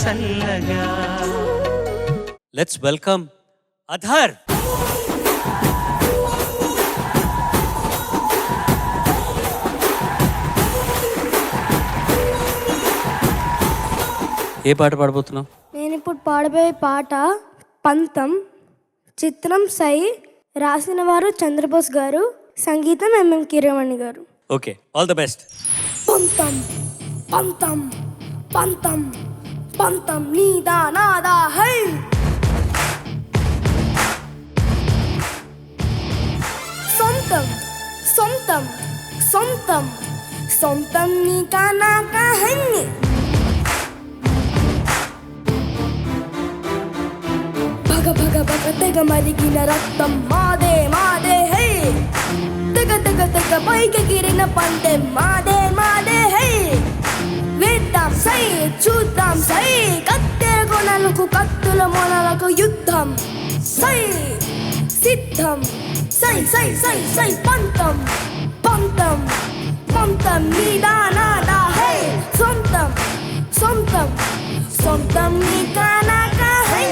చల్లగా. Let's welcome అధర్. ఏ పాట పాడబోతున్నావు? నేను ఇప్పుడు పాడబోయే పాట పంతం. చిత్రం సై, రాసిన వారు చంద్రబోస్ గారు, సంగీతం ఎంఎం కీరవాణి గారు. Okay, all the best. పంతం పంతం పంతం పంతం నీదా నాదా హై. సొంతం సొంతం సొంతం సొంతం నీకా నాకా హై. భగ భగ భగ తెగ మరిగిన రక్తం మాదే మాదే హై. తెగ తెగ తెగ పైకెగిరిన పందె మాదే మాదే హై. వేద్దాం సై, చూద్దాం సై, కత్తెర కొనలకు కత్తుల మొనలకు యుద్ధం సై, సిద్ధం సై సై సై సై. పంతం పంతం పంతం నీదా నాదా హై. సొంతం సొంతం సొంతం నీకా నాకా హై.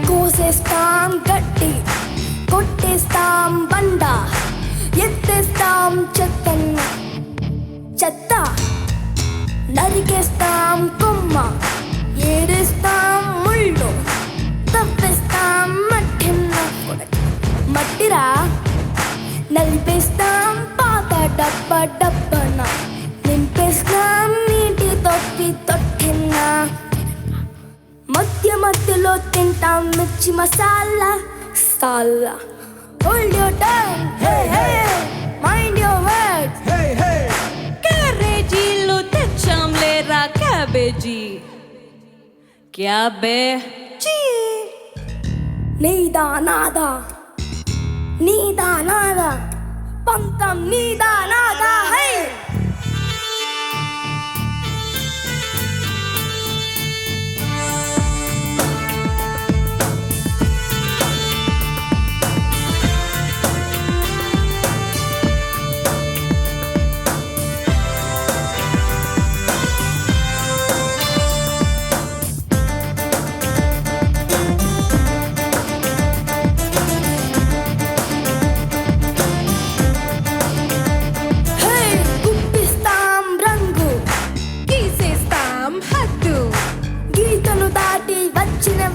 కోసేస్తాం గట్టి, కొట్టేస్తాం బండ, ఎత్తేస్తాం చెత్తన్న చెత్త, నరికేస్తాం కొమ్మ, ఏరేస్తాం ముళ్ళు, తవ్వేస్తాం మట్టిరా, నలిపేస్తాం పాత డబ్బ డబ్బన, నింపేస్తాం నీటి తొప్పి తొట్టిన, మధ్య మధ్యలో తింటాం మిర్చి మసాలా సాలా. Hold your tongue, hey hey, mind your words, hey hey. క్యారేజీలో తెచ్చాం లేరా క్యాబేజీ, క్యాబేజీ. నీదా నాదా నీదా నాదా పంతం నీదా నాదా హై.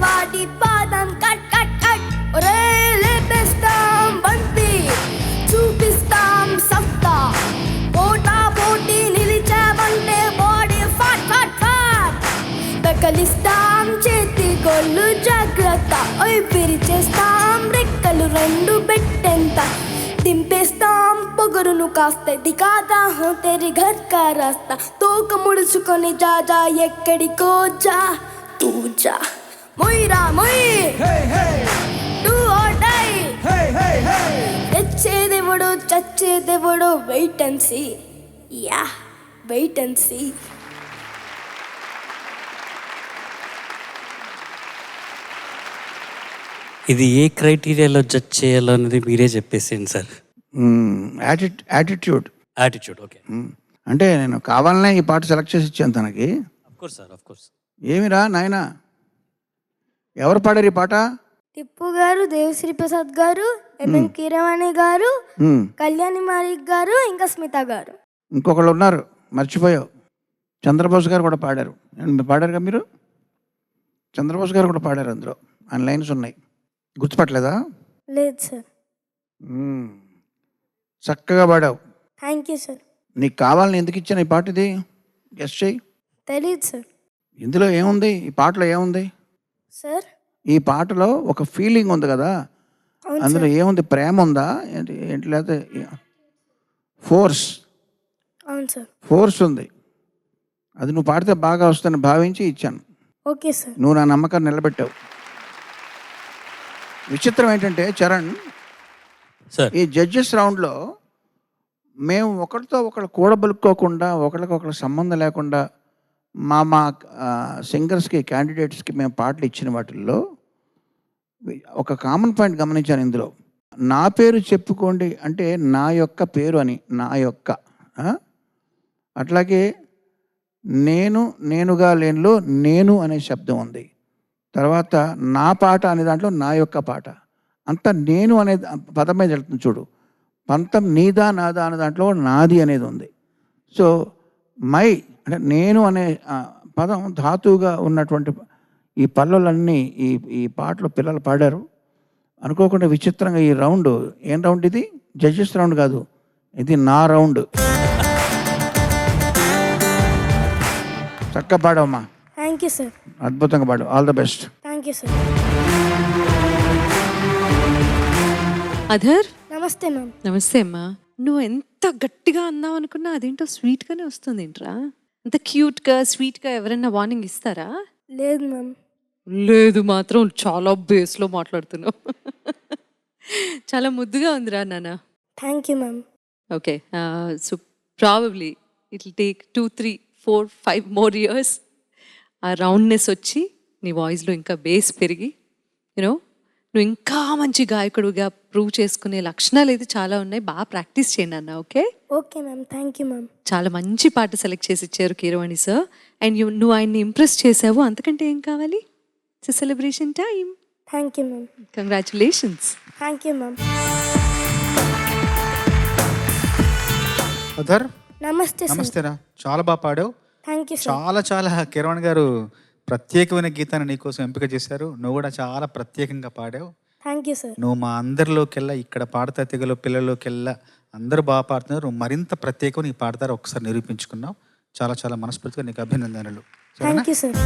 వాటి పాదం కట్ కట్ కట్, ఒరే లేపేస్తాం బంతి, చూపిస్తాం సత్తా, పోటా పోటీ నిలిచామంటే బాడీ ఫాట్ ఫాట్ ఫాట్, బెకలిస్తాం చేతి గోళ్ళు జాగ్రత్త, ఓయ్ పిరిచేస్తాం రెక్కలు రెండు బెట్టెంత, దింపేస్తాం పొగరును కాస్త, దిగాదా హో తెరి ఘర్ కా రాస్తా, తోక ముడుచుకొని జాజా ఎక్కడికో జా తూజా. మొయ్రా మొయ్, డూ ఆర్ డై, తెచ్చేదెవడో చచ్చేదెవడో, wait and see, yeah wait and see. ఇది ఏ క్రైటీరియాలో జడ్జ్ చేయాలో అనేది మీరే చెప్పేసేయండి సార్. యాటిట్యూడ్. ఓకే. అంటే నేను కావాలనే ఈ పాట సెలెక్ట్ చేసి ఇచ్చాను తనకి. Of course sir, of course. ఏమిరా నాయనా, ఎవరు పాడారు ఈ పాట? టిప్పు గారు, దేవశ్రీ ప్రసాద్ గారు, ఎంఎం కీరవాణి గారు, కళ్యాణి మాలిక్ గారు, ఇంకా స్మిత గారు. ఇంకొకళ్ళు ఉన్నారు, మర్చిపోయావు. చంద్రబోస్ గారు కూడా పాడారు. పాడారు కదా మీరు? చంద్రబోస్ గారు కూడా పాడారు, అందులో ఆయన లైన్స్ ఉన్నాయి. గుర్తుపట్టలేదా? లేదు సార్. చక్కగా పాడావు. Thank you sir. నీకు కావాలని ఎందుకు ఇచ్చాను ఈ పాట? ఇది గెస్ట్ చేయి. తెలీదు సార్. ఇందులో ఏముంది? ఈ పాటలో ఏముంది సార్? ఈ పాటలో ఒక ఫీలింగ్ ఉంది కదా, అందులో ఏముంది? ప్రేమ ఉందా ఏంటి ఏంటి లేకపోతే ఫోర్స్? అవును సార్. ఫోర్స్ ఉంది. అది నువ్వు పాడితే బాగా వస్తుందని భావించి ఇచ్చాను. Okay sir. నువ్వు నా నమ్మకాన్ని నిలబెట్టావు. విచిత్రం ఏంటంటే చరణ్, సార్, ఈ జడ్జెస్ రౌండ్లో మేము ఒకరితో ఒకరు కూడబలుక్కోకుండా ఒకరికొకరు సంబంధం లేకుండా మా సింగర్స్కి క్యాండిడేట్స్కి మేము పాటలు ఇచ్చిన వాటిల్లో ఒక కామన్ పాయింట్ గమనించాను ఇందులో. నా పేరు చెప్పుకోండి అంటే నా యొక్క పేరు అని, నా యొక్క. అట్లాగే నేనుగా లేనిలో నేను అనే శబ్దం ఉంది. తర్వాత నా పాట అనే దాంట్లో నా యొక్క పాట. అంతా నేను అనే పదం మీద వెళ్తుంది చూడు. పంతం నీదా నాదా అనే దాంట్లో నాది అనేది ఉంది. సో మై అంటే నేను అనే పదం ధాతువుగా ఉన్నటువంటి ఈ పల్లెలన్నీ ఈ పాటలు పిల్లలు పాడారు. అనుకోకుండా విచిత్రంగా ఈ రౌండ్ ఏం రౌండ్ ఇది? జడ్జెస్ రౌండ్ కాదు, ఇది నా రౌండ్. చక్కగా పాడవమ్మా. Thank you sir. అద్భుతంగా పాడు. All the best. Thank you sir. అధర్, నమస్తే మ్యామ్. నమస్తే అమ్మా. నువ్వు ఎంత గట్టిగా అందాం అనుకున్నా అదేంటో స్వీట్గానే వస్తుంది ఏంట్రా? అంత క్యూట్గా స్వీట్గా ఎవరైనా వార్నింగ్ ఇస్తారా? లేదు మ్యామ్. లేదు, మాత్రం చాలా బేస్లో మాట్లాడుతున్నావు. చాలా ముద్దుగా ఉందిరా నాన్న. Thank you ma'am. Okay, so probably it will take 2, 3, 4, 5 more years ఆ రౌండ్నెస్ వచ్చి నీ వాయిస్లో ఇంకా బేస్ పెరిగి యూనో నువ్వు ఇంకా మంచి గాయకుడిగా ప్రూవ్ చేసుకునే లక్షణాలు అయితే చాలా ఉన్నాయి. బాగా ప్రాక్టీస్ చేయండి అన్న. Okay okay ma'am. Thank you ma'am. చాలా మంచి పాట సెలెక్ట్ చేసి ఇచ్చారు కీరవాణి సార్. అండ్ నువ్వు ఆయన్ని ఇంప్రెస్ చేసావు, అంతకంటే ఏం కావాలి? It's celebration time. Thank you ma'am. Congratulations. Thank you ma'am. అధర్, నమస్తే సార్. నమస్తేరా. చాలా బాగా పాడావు. Thank you sir. చాలా కీరవాణి గారు ప్రత్యేకమైన గీతాన్ని నీకోసం ఎంపిక చేశారు. నువ్వు కూడా చాలా ప్రత్యేకంగా పాడావు. Thank you sir. నువ్వు మా అందరిలోకెల్లా ఇక్కడ పాడతా తెగలో పిల్లల్లోకెల్లా అందరూ బాగా పాడుతున్నారు. నువ్వు మరింత ప్రత్యేకం నీ పాడతారు ఒకసారి నిరూపించుకున్నావు. చాలా మనస్ఫూర్తిగా నీకు అభినందనలు. Thank you sir.